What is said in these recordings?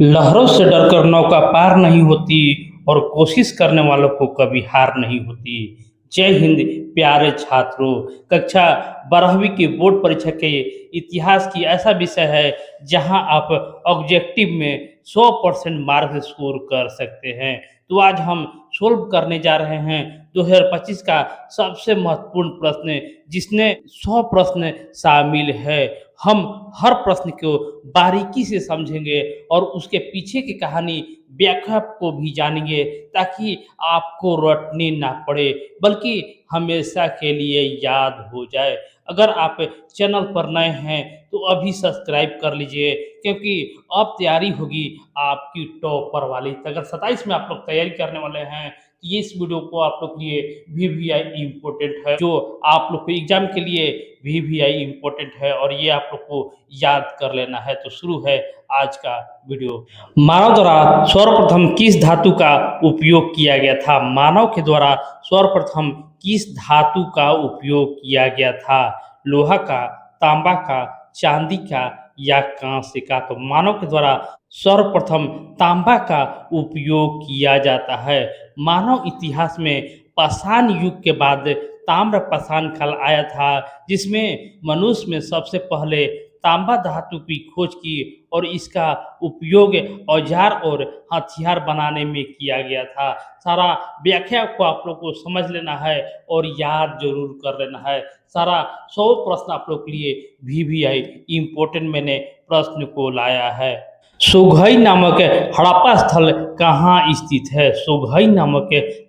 लहरों से डरकर नौका पार नहीं होती और कोशिश करने वालों को कभी हार नहीं होती। जय हिंद प्यारे छात्रों। कक्षा 12वीं की बोर्ड परीक्षा के इतिहास की ऐसा विषय है जहां आप ऑब्जेक्टिव में 100% मार्क्स स्कोर कर सकते हैं। तो आज हम सोल्व करने जा रहे हैं 2025 का सबसे महत्वपूर्ण प्रश्न जिसने 100 प्रश्न शामिल है। हम हर प्रश्न को बारीकी से समझेंगे और उसके पीछे की कहानी व्याख्या को भी जानेंगे ताकि आपको रटनी ना पड़े बल्कि हमेशा के लिए याद हो जाए। अगर आप चैनल पर नए हैं तो अभी सब्सक्राइब कर लीजिए क्योंकि अब तैयारी होगी आपकी टॉपर वाली। अगर 27 में आप लोग तैयारी करने वाले हैं तो ये इस वीडियो को आप लोग के लिए वीवीआई इम्पोर्टेंट है, जो आप लोग को एग्जाम के लिए वीवीआई इम्पोर्टेंट है और ये आप लोग को याद कर लेना है। तो शुरू है आज का वीडियो। मानव द्वारा सर्वप्रथम किस धातु का उपयोग किया गया था? मानव के द्वारा सर्वप्रथम किस धातु का उपयोग किया गया था? लोहा का, तांबा का, चांदी का या कांस्य का? तो मानव के द्वारा सर्वप्रथम तांबा का उपयोग किया जाता है। मानव इतिहास में पाषाण युग के बाद ताम्र पाषाण काल आया था जिसमें मनुष्य में सबसे पहले तांबा धातु की खोज की और इसका उपयोग औजार और हथियार बनाने में किया गया था। सारा व्याख्या को आप लोग को समझ लेना है और याद जरूर कर लेना है। सारा 100 प्रश्न आप लोग के लिए वीवीआई इम्पोर्टेंट मैंने प्रश्न को लाया है। सोघई नामक हड़प्पा स्थल कहाँ स्थित है? सोघई नामक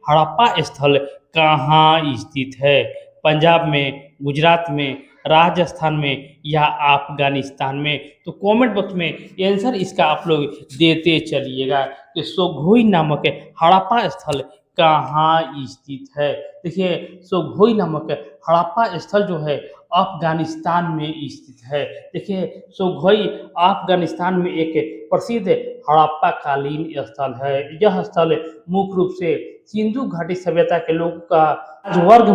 हड़प्पा स्थल कहाँ स्थित है? पंजाब में, गुजरात में, राजस्थान में या अफगानिस्तान में? तो कमेंट बॉक्स में आंसर इसका आप लोग देते चलिएगा कि सोघोई नामक हड़प्पा स्थल कहाँ स्थित है। देखिए, सोघोई नामक हड़प्पा स्थल जो है अफगानिस्तान में स्थित है। देखिए, सोघोई अफगानिस्तान में एक प्रसिद्ध हड़प्पा कालीन स्थल है। यह स्थल मुख्य रूप से सिंधु घाटी सभ्यता के लोगों का वर्ज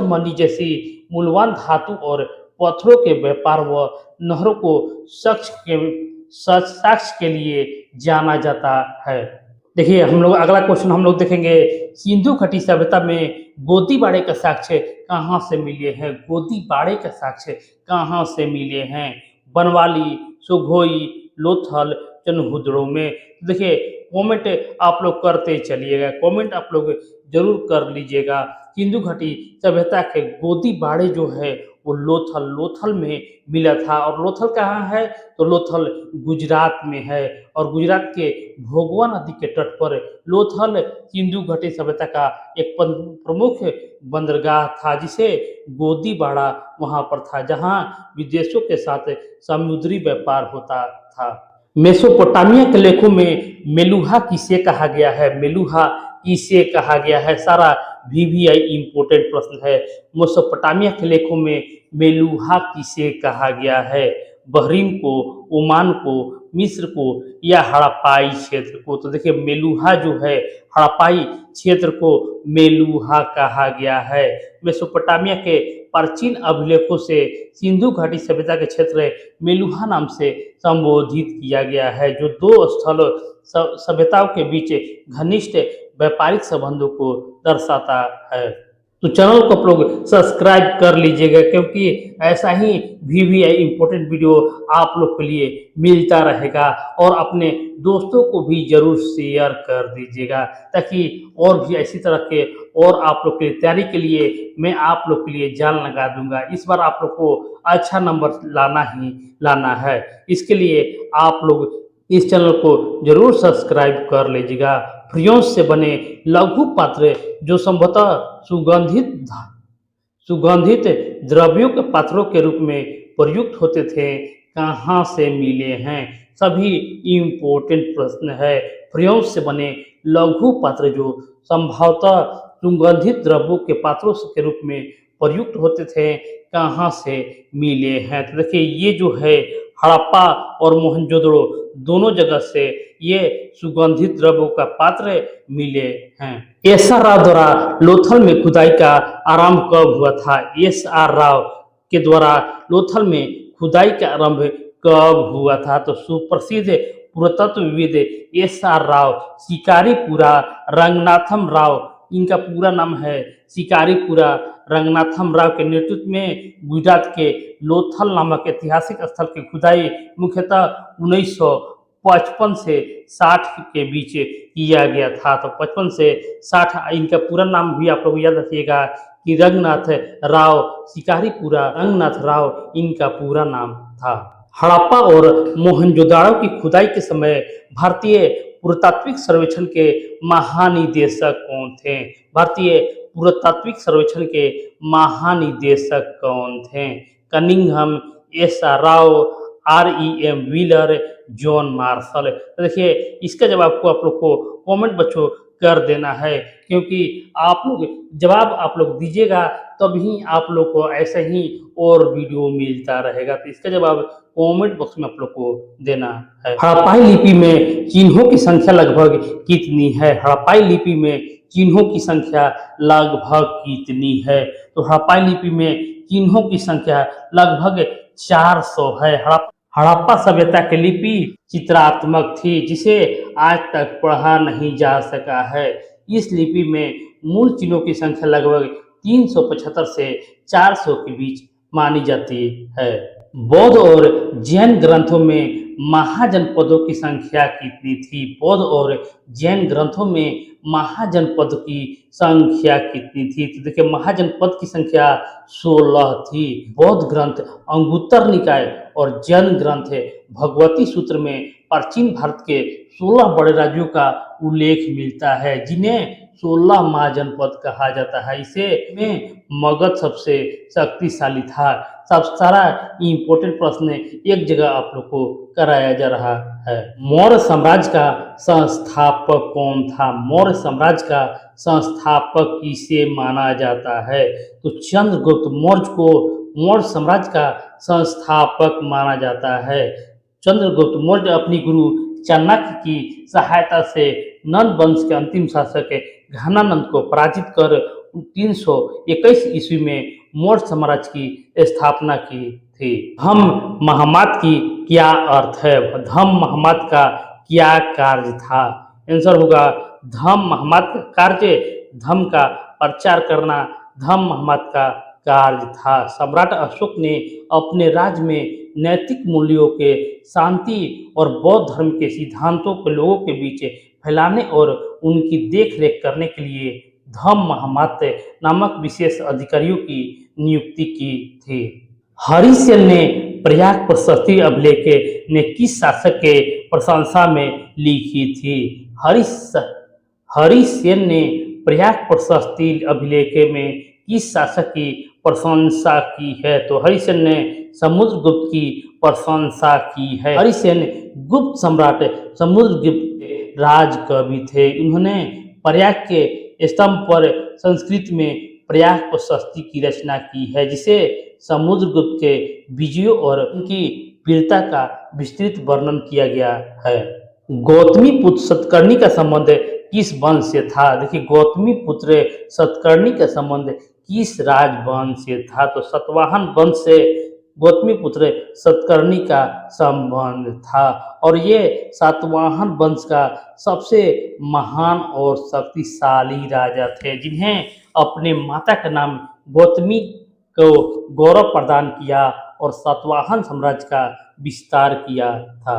मनी जैसी मूल्यवान धातु और पत्थरों के व्यापार व नहरों को साक्ष्य के लिए जाना जाता है। देखिए, हम लोग अगला क्वेश्चन हम लोग देखेंगे, सिंधु घाटी सभ्यता में गोदीबाड़े का साक्ष्य कहाँ से मिले हैं? गोदीबाड़े का साक्ष्य कहाँ से मिले हैं? बनवाली, सोघोई, लोथल, चनहुदड़ो में। देखिए, कमेंट आप लोग करते चलिएगा, कमेंट आप लोग जरूर कर लीजिएगा। सिंधु घाटी सभ्यता के गोदीबाड़े जो है वो लोथल में मिला था। और लोथल कहाँ है? तो लोथल गुजरात में है और गुजरात के भोगवा नदी के तट पर लोथल सिंधु घाटी सभ्यता का एक प्रमुख बंदरगाह था जिसे गोदीबाड़ा वहां पर था जहां विदेशों के साथ समुद्री व्यापार होता था। मेसोपोटामिया के लेखों में मेलुहा किसे कहा गया है? मेलुहा किसे कहा गया है? सारा वीवीआई इम्पोर्टेंट प्रश्न है। मेसोपोटामिया के लेखों में मेलुहा किसे कहा गया है? बहरीन को, ओमान को, मिस्र को या हड़प्पाई क्षेत्र को? तो देखिए, मेलुहा जो है हड़प्पाई क्षेत्र को मेलुहा कहा गया है। मेसोपोटामिया के प्राचीन अभिलेखों से सिंधु घाटी सभ्यता के क्षेत्र मेलुहा नाम से संबोधित किया गया है जो दो स्थल सभ्यताओं के बीच घनिष्ठ व्यापारिक संबंधों को दर्शाता है। तो चैनल को आप लोग सब्सक्राइब कर लीजिएगा क्योंकि ऐसा ही वीवीआई इम्पोर्टेंट वीडियो आप लोग के लिए मिलता रहेगा और अपने दोस्तों को भी जरूर शेयर कर दीजिएगा ताकि और भी ऐसी तरह के और आप लोग की तैयारी के लिए मैं आप लोग के लिए जान लगा दूंगा। इस बार आप लोग को अच्छा नंबर लाना ही लाना है। इसके लिए आप लोग इस चैनल को जरूर सब्सक्राइब कर लीजिएगा। फ्रियोंस से बने लघु पात्र जो संभवतः सुगंधित द्रव्यों के पात्रों के रूप में प्रयुक्त होते थे कहाँ से मिले हैं? सभी इम्पोर्टेंट प्रश्न है। फ्रियोंस से बने लघु पात्र जो संभवतः सुगंधित द्रव्यों के पात्रों के रूप में प्रयुक्त होते थे कहाँ से मिले हैं? तो देखिए, ये जो है हड़प्पा और मोहनजोदड़ो दोनों जगह से ये सुगंधित द्रव्यों का पात्र मिले हैं। एस.आर. राव द्वारा लोथल में खुदाई का आरंभ कब हुआ था? एस.आर. राव के द्वारा लोथल में खुदाई का आरंभ कब हुआ था? तो सुप्रसिद्ध पुरातत्वविद एस.आर. राव, शिकारीपुरा रंगनाथम राव, इनका पूरा नाम है शिकारीपुरा रंगनाथम राव के नेतृत्व में गुजरात के लोथल नामक ऐतिहासिक स्थल की खुदाई मुख्यतः 1955 से 60 के बीच किया गया था। तो 55 से 60, इनका पूरा नाम भी आप लोग याद रखिएगा कि रंगनाथ राव, शिकारीपुरा रंगनाथ राव इनका पूरा नाम था। हड़प्पा और मोहनजोदाड़ो की खुदाई के समय भारतीय पुरातात्विक सर्वेक्षण के महानिदेशक कौन थे? भारतीय पुरातात्विक सर्वेक्षण के महानिदेशक कौन थे? Cunningham, SR. Rao, R.E.M. Wheeler, John Marshall. तो देखिए इसका जवाब को आप लोग को कमेंट बच्चों कर देना है, क्योंकि आप लोग जवाब आप लोग दीजिएगा तभी आप लोग को ऐसे ही और वीडियो मिलता रहेगा। तो इसका जवाब कमेंट बॉक्स में आप लोग को देना है। हड़प्पाई लिपि में चिन्हों की संख्या लगभग कितनी है? हड़प्पाई लिपि में चिन्हों की संख्या लगभग कितनी है? तो हड़प्पाई लिपि में चिन्हों की संख्या लगभग 400 है। हड़प्पा सभ्यता की लिपि चित्रात्मक थी, जिसे आज तक पढ़ा नहीं जा सका है। इस लिपि में मूल चिन्हों की संख्या लगभग 375 से 400 के बीच मानी जाती है। बौद्ध और जैन ग्रंथों में महाजनपदों की संख्या कितनी थी? बौद्ध और जैन ग्रंथों में महाजनपद की संख्या कितनी थी? तो देखिए महाजनपद की संख्या 16 थी। बौद्ध ग्रंथ अंगुत्तर निकाय और जैन ग्रंथ भगवती सूत्र में प्राचीन भारत के 16 बड़े राज्यों का उल्लेख मिलता है, जिन्हें 16 महाजनपद कहा जाता है। इसे में मगध सबसे शक्तिशाली था। सब सारा इम्पोर्टेंट प्रश्न एक जगह आप लोग को कराया जा रहा है। मौर्य साम्राज्य का संस्थापक कौन था? मौर्य साम्राज्य का संस्थापक किसे माना जाता है? तो चंद्रगुप्त मौर्य को मौर्य साम्राज्य का संस्थापक माना जाता है। चंद्रगुप्त मौर्य अपनी गुरु चाणक्य की सहायता से नंद वंश के अंतिम शासक घनानंद को पराजित कर 321 ईस्वी में मौर्य साम्राज्य की स्थापना की थी। धम्म महामात की क्या अर्थ है? धम्म महामात का क्या कार्य था? आंसर होगा धम्म महामात का कार्य धम्म का प्रचार करना धम्म महामात का कार्य था। सम्राट अशोक ने अपने राज्य में नैतिक मूल्यों के, शांति और बौद्ध धर्म के सिद्धांतों को लोगों के बीच फैलाने और उनकी देखरेख करने के लिए धम्म महामात नामक विशेष अधिकारियों की नियुक्ति की थी। हरिसेन ने प्रयाग प्रशस्ति अभिलेख ने किस शासक के प्रशंसा में लिखी थी? हरिसेन ने प्रयाग प्रशस्ति अभिलेख में किस शासक की प्रशंसा की है? तो हरिसेन ने समुद्रगुप्त की प्रशंसा की है। हरिसेन गुप्त सम्राट समुद्रगुप्त राज कवि थे। उन्होंने प्रयाग के स्तंभ पर संस्कृत में प्रयाग प्रशस्ति की रचना की है, जिसे समुद्रगुप्त के विजयों और उनकी वीरता का विस्तृत वर्णन किया गया है। गौतमी पुत्र सतकर्णी का संबंध किस वंश से था? देखिए गौतमी पुत्र सतकर्णी का संबंध किस राजवंश से था? तो सातवाहन वंश से गौतमी पुत्र सतकर्णी का संबंध था, और ये सातवाहन वंश का सबसे महान और शक्तिशाली राजा थे, जिन्हें अपने माता का नाम गौतमी को गौरव प्रदान किया और सातवाहन साम्राज्य का विस्तार किया था।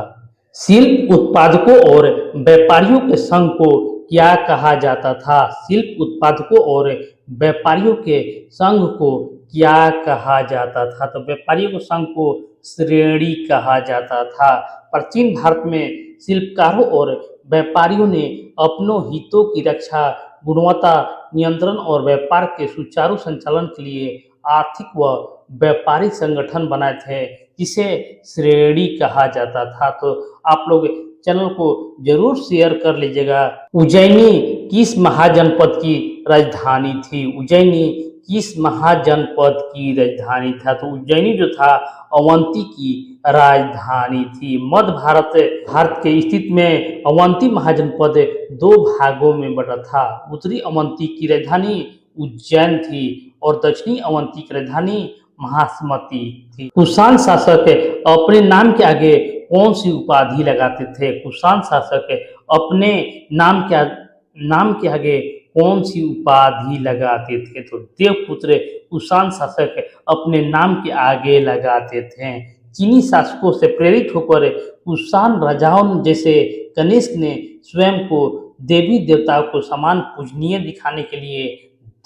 शिल्प उत्पादकों और व्यापारियों के संघ को क्या कहा जाता था? शिल्प उत्पादकों और व्यापारियों के संघ को क्या कहा जाता था? तो व्यापारियों के संघ को श्रेणी कहा जाता था। प्राचीन भारत में शिल्पकारों और व्यापारियों ने अपनों हितों की रक्षा, गुणवत्ता नियंत्रण और व्यापार के सुचारू संचालन के लिए आर्थिक व व्यापारिक संगठन बनाए थे, जिसे श्रेणी कहा जाता था। तो आप लोग चैनल को जरूर शेयर कर लीजिएगा। उज्जैनी किस महाजनपद की राजधानी थी? उज्जैनी किस महाजनपद की राजधानी था? तो उज्जैनी जो था अवंती की राजधानी थी। मध्य भारत के स्थित में अवंती महाजनपद 2 भागों में बटा था। उत्तरी अवंती की राजधानी उज्जैन थी और दक्षिणी अवंती की राजधानी महासमती थी। कुषाण शासक अपने नाम के आगे कौन सी उपाधि लगाते थे? कुषाण शासक अपने नाम के आगे कौन सी उपाधि लगाते थे? तो देवपुत्र कुषाण शासक अपने नाम के आगे लगाते थे। चीनी शासकों से प्रेरित होकर कुषाण राजाओं जैसे कनिष्क ने स्वयं को देवी देवताओं को समान पूजनीय दिखाने के लिए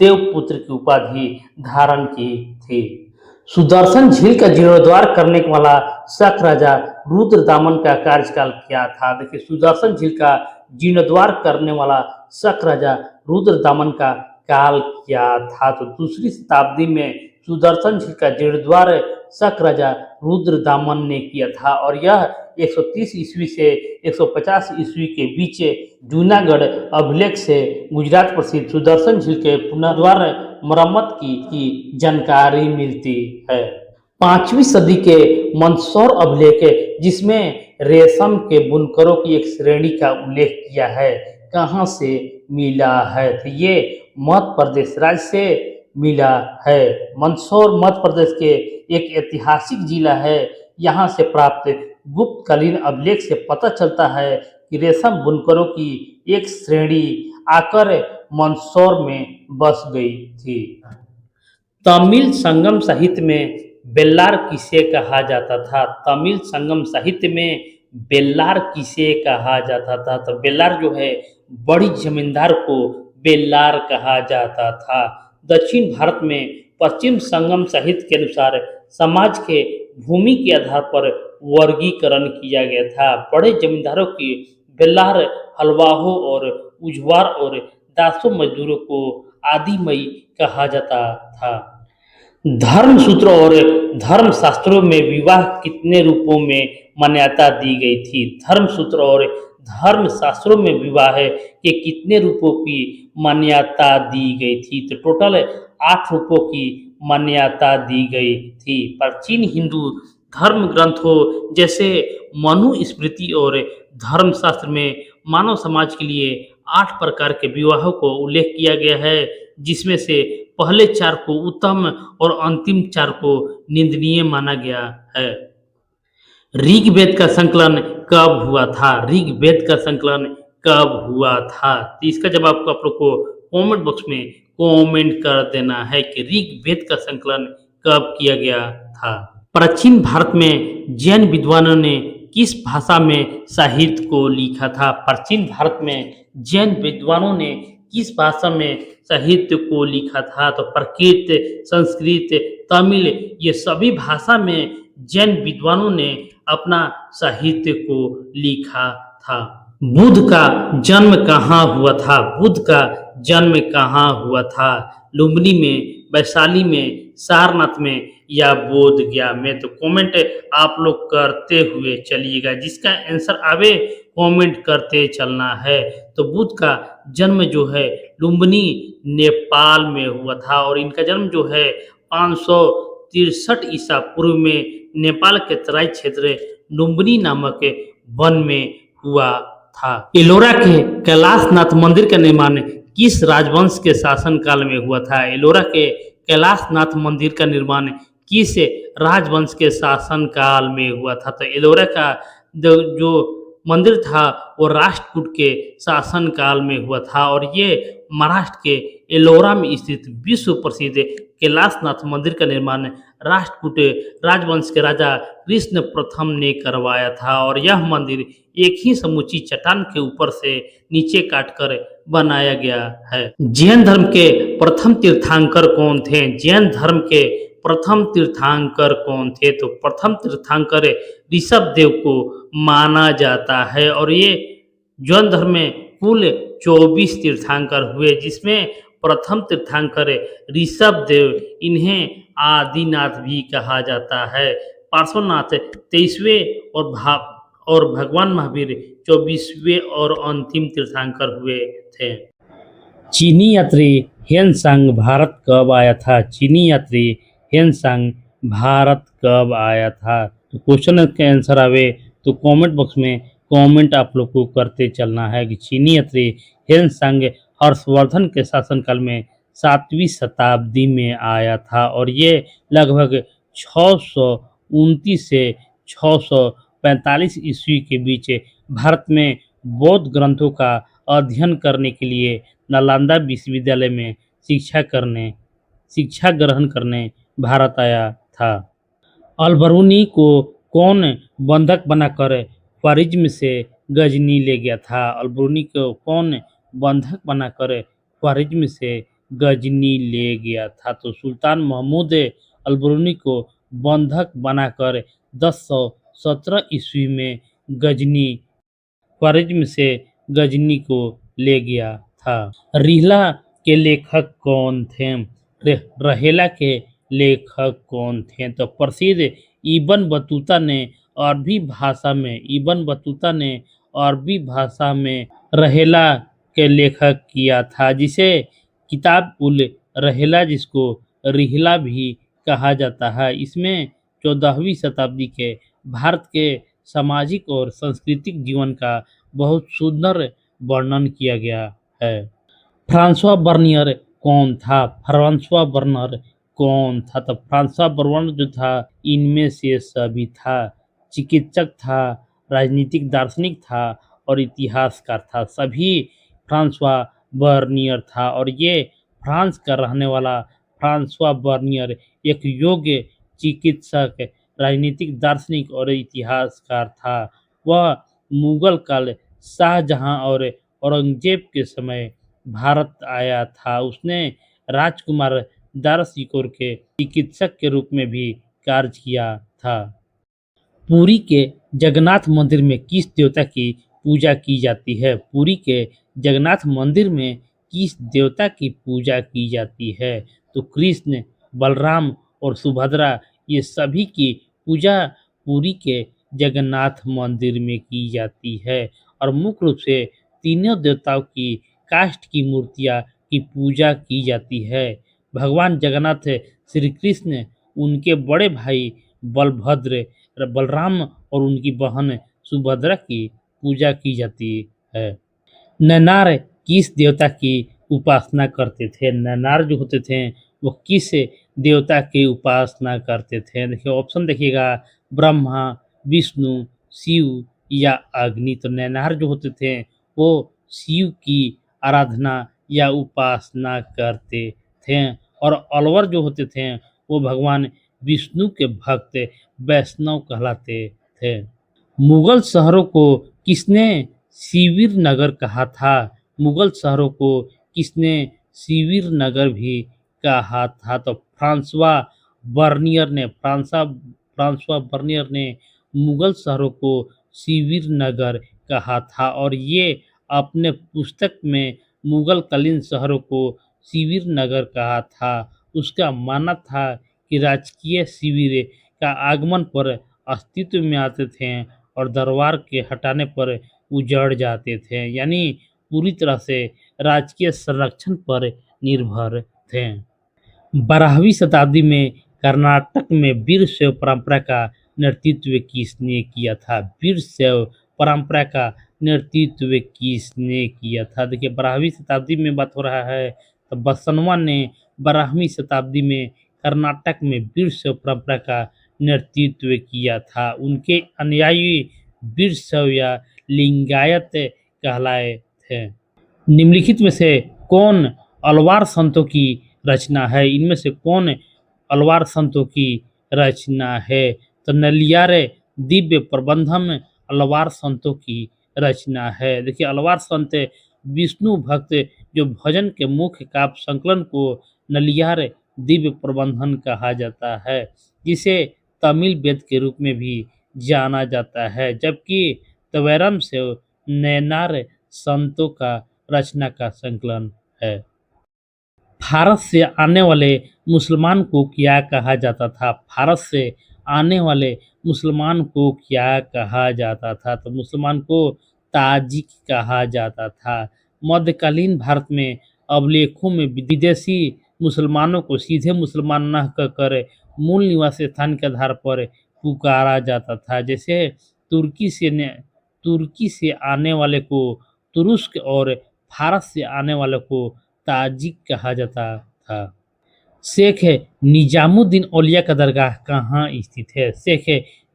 देवपुत्र की उपाधि धारण की थी। सुदर्शन झील का जीर्णोद्धार करने वाला शक राजा रुद्रदामन का कार्यकाल क्या था? देखिए, सुदर्शन झील का जीर्णोद्धार करने वाला शक राजा रुद्रदामन का काल क्या था? तो दूसरी शताब्दी में सुदर्शन झील का जीर्णोद्धार शक राजा रुद्रदामन ने किया था और यह 130 ईस्वी से 150 ईस्वी के बीच जूनागढ़ अभिलेख से गुजरात प्रसिद्ध सुदर्शन झील के पुनर्द्वार मरम्मत की जानकारी मिलती है। 5वीं सदी के मंदसौर अभिलेख जिसमें रेशम के बुनकरों की एक श्रेणी का उल्लेख किया है, कहाँ से मिला है? तो ये मध्य प्रदेश राज्य से मिला है। मंदसौर मध्य प्रदेश के एक ऐतिहासिक जिला है। यहाँ से प्राप्त गुप्तकालीन अभिलेख से पता चलता है कि रेशम बुनकरों की एक श्रेणी आकर मंदसौर में बस गई थी। तमिल संगम साहित्य में बेल्लार किसे कहा जाता था? तमिल संगम साहित्य में बेल्लार किसे कहा जाता था? तो बेल्लार जो है बड़ी जमींदार को बेल्लार कहा जाता था। दक्षिण भारत में पश्चिम संगम साहित्य के अनुसार समाज के भूमि के आधार पर वर्गीकरण किया गया था। बड़े जमींदारों की बेल्लार, हलवाहों और उजवार और दासों मजदूरों को आदिमई कहा जाता था। धर्म सूत्र और धर्म शास्त्रों में विवाह कितने रूपों में मान्यता दी गई थी? धर्म सूत्र और धर्म शास्त्रों में विवाह के कितने रूपों की मान्यता दी गई थी? तो टोटल 8 रूपों की मान्यता दी गई थी। प्राचीन हिंदू धर्म ग्रंथों जैसे मनुस्मृति और धर्मशास्त्र में मानव समाज के लिए 8 प्रकार के विवाहों को उल्लेख किया गया है, जिसमें से पहले 4 को उत्तम और अंतिम 4 को निंदनीय माना गया है। ऋग्वेद का संकलन कब हुआ था? ऋग्वेद का संकलन कब हुआ था? तो इसका जवाब आप लोग को कमेंट बॉक्स में कमेंट कर देना है कि ऋग्वेद का संकलन कब किया गया था। प्राचीन भारत में जैन विद्वानों ने किस भाषा में साहित्य को लिखा था? प्राचीन भारत में जैन विद्वानों ने किस भाषा में साहित्य को लिखा था? तो प्राकृत, संस्कृत, तमिल, ये सभी भाषा में जैन विद्वानों ने अपना साहित्य को लिखा था। बुद्ध का जन्म कहाँ हुआ था? बुद्ध का जन्म कहाँ हुआ था? लुम्बिनी में, वैशाली में, सारनाथ में या बोध गया में? तो कमेंट आप लोग करते हुए चलिएगा, जिसका आंसर आवे कमेंट करते चलना है। तो बुद्ध का जन्म जो है लुम्बिनी नेपाल में हुआ था और इनका जन्म जो है 563 ईसा पूर्व में नेपाल के तराई क्षेत्र लुम्बिनी नामक वन में हुआ था। एलोरा के कैलाशनाथ मंदिर का निर्माण किस राजवंश के शासन काल में हुआ था? एलोरा के कैलाशनाथ मंदिर का निर्माण किस राजवंश के शासन काल में हुआ था? तो एलोरा का जो मंदिर था वो राष्ट्रकूट के शासन काल में हुआ था और ये महाराष्ट्र के एलोरा में स्थित विश्व प्रसिद्ध कैलाशनाथ मंदिर का निर्माण राष्ट्रकूट राजवंश के राजा कृष्ण प्रथम ने करवाया था और यह मंदिर एक ही समूची चट्टान के ऊपर से नीचे काटकर बनाया गया है। जैन धर्म के प्रथम तीर्थंकर कौन थे? जैन धर्म के प्रथम तीर्थंकर कौन थे? तो प्रथम तीर्थंकर ऋषभ देव को माना जाता है और ये जैन धर्म में कुल 24 तीर्थंकर हुए, जिसमें प्रथम तीर्थंकर ऋषभ देव, इन्हें आदिनाथ भी कहा जाता है। पार्श्वनाथ 23वें और भगवान महावीर 24वें और अंतिम तीर्थंकर हुए थे। चीनी यात्री ह्वेनसांग भारत कब आया था? चीनी यात्री ह्वेनसांग भारत कब आया था? तो क्वेश्चन का आंसर आवे तो कमेंट बॉक्स में कमेंट आप लोग को करते चलना है कि चीनी यात्री ह्वेनसांग हर्षवर्धन के शासनकाल में 7वीं शताब्दी में आया था और ये लगभग 629 से 645 ईस्वी के बीच भारत में बौद्ध ग्रंथों का अध्ययन करने के लिए नालंदा विश्वविद्यालय में शिक्षा ग्रहण करने भारत आया था। अलबरूनी को कौन बंधक बनाकर ख्वारिज्म से गजनी ले गया था? अलबरूनी को कौन बंधक बनाकर ख्वारिज्म से गजनी ले गया था? तो सुल्तान महमूद अलबरूनी को बंधक बनाकर 1017 ईस्वी में गजनी ख्वारिज्म से गजनी को ले गया था। रिहला के लेखक कौन थे? रहेला के लेखक कौन थे? तो प्रसिद्ध इब्न बतूता ने अरबी भाषा में रहेला के लेखक किया था, जिसे किताब उल रहेला, जिसको रिहला भी कहा जाता है। इसमें 14वीं शताब्दी के भारत के सामाजिक और सांस्कृतिक जीवन का बहुत सुंदर वर्णन किया गया है। फ्रांसवा बर्नियर कौन था? फ्रांसवा बर्नर कौन था? तो फ्रांसवा बर्नर जो था, इनमें से सभी था। चिकित्सक था, राजनीतिक दार्शनिक था और इतिहासकार था। सभी फ्रांसवा बर्नियर था और ये फ्रांस का रहने वाला फ्रांसवा बर्नियर एक योग्य चिकित्सक, राजनीतिक दार्शनिक और इतिहासकार था। वह मुगल काल शाहजहां और औरंगजेब के समय भारत आया था। उसने राजकुमार दाराशिकोह के चिकित्सक के रूप में भी कार्य किया था। पुरी के जगन्नाथ मंदिर में किस देवता की पूजा की जाती है? पुरी के जगन्नाथ मंदिर में किस देवता की पूजा की जाती है? तो कृष्ण, बलराम और सुभद्रा, ये सभी की पूजा पुरी के जगन्नाथ मंदिर में की जाती है और मुख्य रूप से तीनों देवताओं की काष्ठ की मूर्तियां की पूजा की जाती है। भगवान जगन्नाथ, श्री कृष्ण, उनके बड़े भाई बलभद्र, बलराम और उनकी बहन सुभद्रा की पूजा की जाती है। नैनार किस देवता की उपासना करते थे? नैनार जो होते थे वो किस देवता की उपासना करते थे? देखिए ऑप्शन देखिएगा, ब्रह्मा, विष्णु, शिव या अग्नि। तो नैनार जो होते थे वो शिव की आराधना या उपासना करते थे और अलवर जो होते थे वो भगवान विष्णु के भक्त वैष्णव कहलाते थे। मुगल शहरों को किसने शिविर नगर कहा था? मुगल शहरों को किसने शिविर नगर भी कहा था? तो फ्रांसवा बर्नियर ने मुगल शहरों को शिविर नगर कहा था और ये अपने पुस्तक में मुगल कालीन शहरों को शिविर नगर कहा था। उसका मानना था कि राजकीय शिविर का आगमन पर अस्तित्व में आते थे और दरबार के हटाने पर उजड़ जाते थे, यानी पूरी तरह से राजकीय संरक्षण पर निर्भर थे। 12वीं शताब्दी में कर्नाटक में वीरशैव परंपरा का नेतृत्व किसने किया था? वीरशैव परंपरा का नेतृत्व किसने किया था? देखिए 12वीं शताब्दी में बात हो रहा है तो बसवण्णा ने 12वीं शताब्दी में कर्नाटक में वीरशैव परंपरा का नेतृत्व किया था। उनके अनुयायी वीरशैव या लिंगायत कहलाए थे। निम्नलिखित में से कौन अलवार संतों की रचना है? इनमें से कौन अलवार संतों की रचना है? तो नलियारे दिव्य प्रबंधम अलवार संतों की रचना है। देखिए अलवार संत विष्णु भक्त जो भजन के मुख्य काव्य संकलन को नलियार दिव्य प्रबंधन कहा जाता है, जिसे तमिल वेद के रूप में भी जाना जाता है, जबकि तवैरम से नैनार संतों का रचना का संकलन है। भारत से आने वाले मुसलमान को क्या कहा जाता था? भारत से आने वाले मुसलमान को क्या कहा जाता था? तो मुसलमान को ताजिक कहा जाता था। मध्यकालीन भारत में अभिलेखों में विदेशी मुसलमानों को सीधे मुसलमान न कहकर मूल निवास स्थान के आधार पर पुकारा जाता था। जैसे तुर्की से आने वाले को तुरुस्क और भारत से आने वाले को ताजिक कहा जाता था। शेख निजामुद्दीन औलिया का दरगाह कहाँ स्थित है? शेख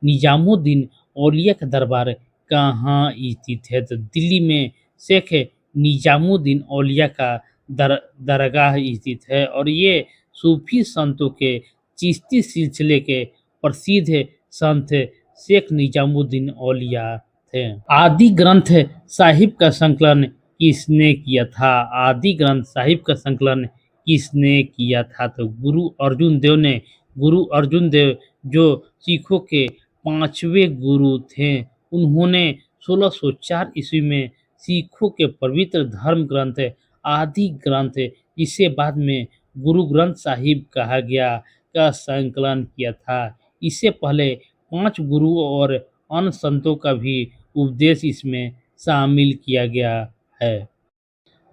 निजामुद्दीन औलिया का दरबार कहाँ स्थित है? तो दिल्ली में शेख निजामुद्दीन औलिया का दरगाह स्थित है और ये सूफी संतों के चिश्ती सिलसिले के प्रसिद्ध संत शेख निजामुद्दीन औलिया थे। आदि ग्रंथ साहिब का संकलन किसने किया था? आदि ग्रंथ साहिब का संकलन किसने किया था? तो गुरु अर्जुन देव ने। गुरु अर्जुन देव जो सिखों के पांचवें गुरु थे, उन्होंने 1604 ईस्वी में सिखों के पवित्र धर्म ग्रंथ आदि ग्रंथ, जिसे बाद में गुरु ग्रंथ साहिब कहा गया, का संकलन किया था। इससे पहले 5 गुरुओं और अन्य संतों का भी उपदेश इसमें शामिल किया गया है।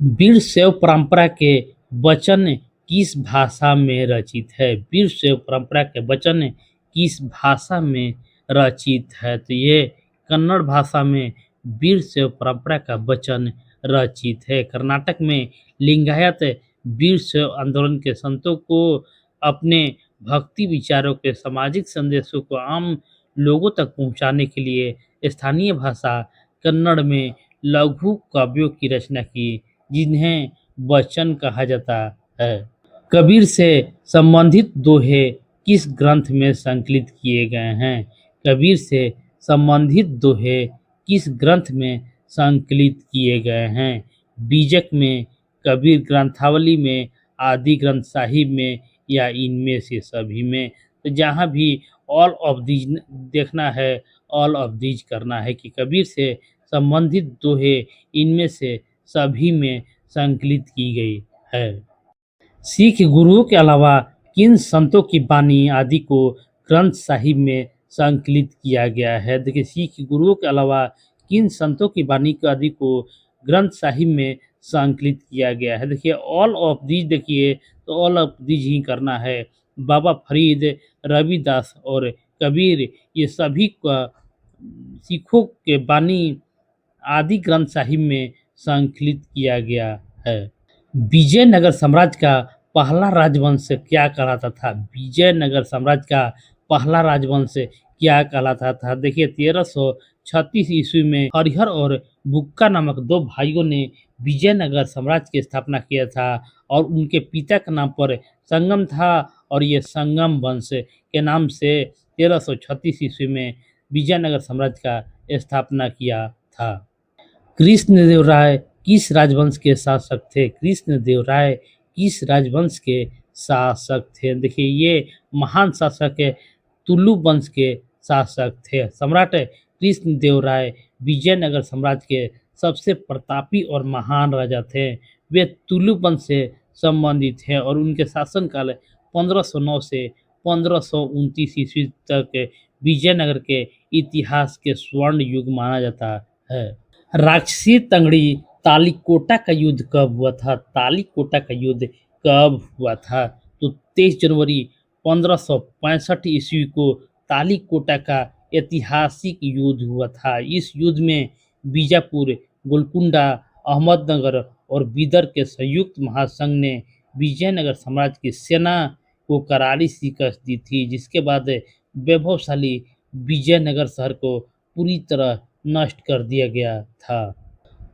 वीरशैव परंपरा के वचन किस भाषा में रचित है? वीरशैव परंपरा के वचन किस भाषा में रचित है? तो ये कन्नड़ भाषा में वीरशैव परंपरा का वचन रचित है। कर्नाटक में लिंगायत वीरशैव आंदोलन के संतों को अपने भक्ति विचारों के सामाजिक संदेशों को आम लोगों तक पहुंचाने के लिए स्थानीय भाषा कन्नड़ में लघु काव्यों की रचना की, जिन्हें वचन कहा जाता है। कबीर से संबंधित दोहे किस ग्रंथ में संकलित किए गए हैं? कबीर से संबंधित दोहे किस ग्रंथ में संकलित किए गए हैं? बीजक में, कबीर ग्रंथावली में, आदि ग्रंथ साहिब में या इनमें से सभी में? तो जहाँ भी ऑल ऑफ दीज देखना है, ऑल ऑफ दीज करना है कि कबीर से संबंधित दोहे इनमें से सभी में संकलित की गई है। सिख गुरुओं के अलावा किन संतों की बानी आदि को ग्रंथ साहिब में संकलित किया गया है? देखिए, सिख गुरुओं के अलावा किन संतों की बानी आदि को ग्रंथ साहिब में संकलित किया गया है? देखिए, ऑल ऑफ दीज, देखिए तो ऑल ऑफ दीज ही करना है। बाबा फरीद, रविदास और कबीर, ये सभी का सिखों के बानी आदि ग्रंथ साहिब में संकलित किया गया है। विजयनगर साम्राज्य का पहला राजवंश क्या कहलाता था? विजयनगर साम्राज्य का पहला राजवंश क्या कहलाता था? देखिए, 1336 ईस्वी में हरिहर और बुक्का नामक 2 भाइयों ने विजयनगर साम्राज्य की स्थापना किया था और उनके पिता का नाम पर संगम था और ये संगम वंश के नाम से 1336 ईस्वी में विजयनगर साम्राज्य का स्थापना किया था। कृष्णदेव राय किस राजवंश के शासक थे? कृष्णदेव राय किस राजवंश के शासक थे? देखिए, ये महान शासक तुलु वंश के शासक थे। सम्राट कृष्णदेव राय विजयनगर साम्राज्य के सबसे प्रतापी और महान राजा थे। वे तुलु वंश से संबंधित हैं और उनके शासनकाल 1509 से 1529 ईस्वी तक विजयनगर के इतिहास के स्वर्ण युग माना जाता है। राक्षसी तंगड़ी तालीकोटा का युद्ध कब हुआ था? तालीकोटा का युद्ध कब हुआ था? तो 23 जनवरी 1565 ईस्वी को तालीकोटा का ऐतिहासिक युद्ध हुआ था। इस युद्ध में बीजापुर, गोलकुंडा, अहमदनगर और बीदर के संयुक्त महासंघ ने विजयनगर साम्राज्य की सेना को करारी शिकस्त दी थी, जिसके बाद वैभवशाली विजयनगर शहर को पूरी तरह नष्ट कर दिया गया था।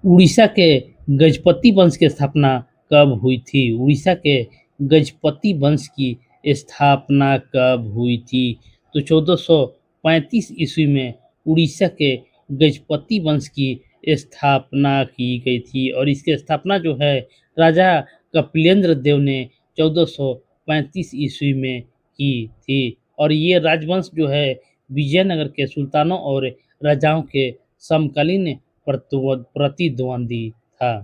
उड़ीसा के गजपति वंश की स्थापना कब हुई थी? उड़ीसा के गजपति वंश की स्थापना कब हुई थी? तो 1435 ईस्वी में उड़ीसा के गजपति वंश की स्थापना की गई थी और इसकी स्थापना जो है राजा कपिलेंद्र देव ने 1435 ईस्वी में की थी और ये राजवंश जो है विजयनगर के सुल्तानों और राजाओं के समकालीन प्रतिद्वंदी था।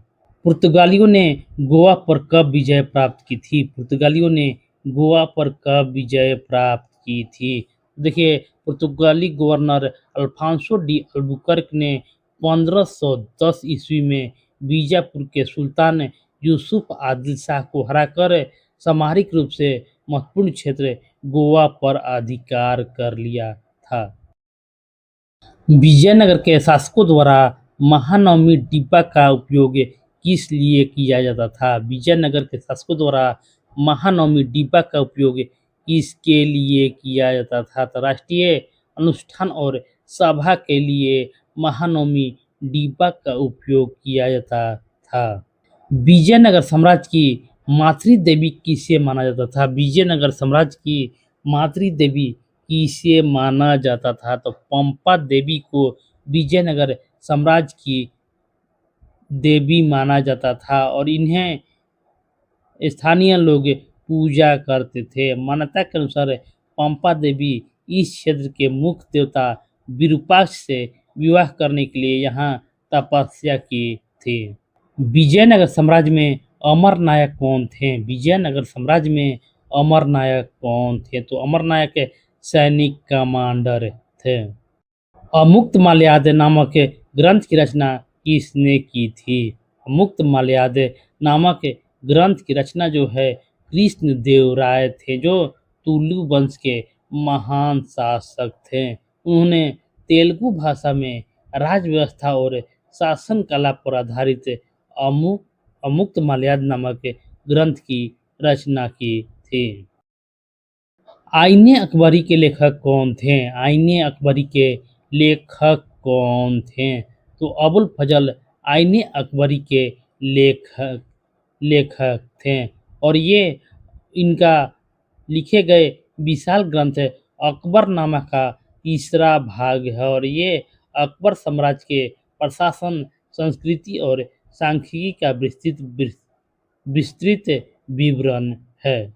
पुर्तगालियों ने गोवा पर कब विजय प्राप्त की थी? पुर्तगालियों ने गोवा पर कब विजय प्राप्त की थी? देखिए, पुर्तगाली गवर्नर अल्फांसो डी अल्बुकर्क ने 1510 ईस्वी में बीजापुर के सुल्तान यूसुफ आदिल शाह को हराकर सामरिक रूप से महत्वपूर्ण क्षेत्र गोवा पर अधिकार कर लिया था। विजयनगर के शासकों द्वारा महानवमी डिब्बा का उपयोग किस लिए किया जाता था? विजयनगर के शासकों द्वारा महानवमी डिब्बा का उपयोग किसके लिए किया जाता था? तो राष्ट्रीय अनुष्ठान और सभा के लिए महानवमी डिब्बा का उपयोग किया जाता था। विजयनगर साम्राज्य की मातृ देवी किसे माना जाता था? विजयनगर साम्राज्य की मातृ देवी किसे माना जाता था? तो पंपा देवी को विजयनगर साम्राज्य की देवी माना जाता था और इन्हें स्थानीय लोग पूजा करते थे। मान्यता के अनुसार पंपा देवी इस क्षेत्र के मुख्य देवता विरूपाक्ष से विवाह करने के लिए यहाँ तपस्या की थी। विजयनगर साम्राज्य में अमर नायक कौन थे? विजयनगर साम्राज्य में अमर नायक कौन थे? तो अमर नायक सैनिक कमांडर थे। अमुक्तमाल्याद नामक ग्रंथ की रचना किसने की थी? अमुक्तमाल्याद नामक ग्रंथ की रचना जो है कृष्णदेव राय थे, जो तुलु वंश के महान शासक थे। उन्होंने तेलुगु भाषा में राज्य व्यवस्था और शासन कला पर आधारित अमु अमुक्तमाल्याद नामक ग्रंथ की रचना की थी। आईने अकबरी के लेखक कौन थे? आईने अकबरी के लेखक कौन थे? तो अबुल फजल आईने अकबरी के लेखक लेखक थे और ये इनका लिखे गए विशाल ग्रंथ अकबरनामा का तीसरा भाग है और ये अकबर साम्राज्य के प्रशासन, संस्कृति और सांख्यिकी का विस्तृत विस्तृत विवरण है।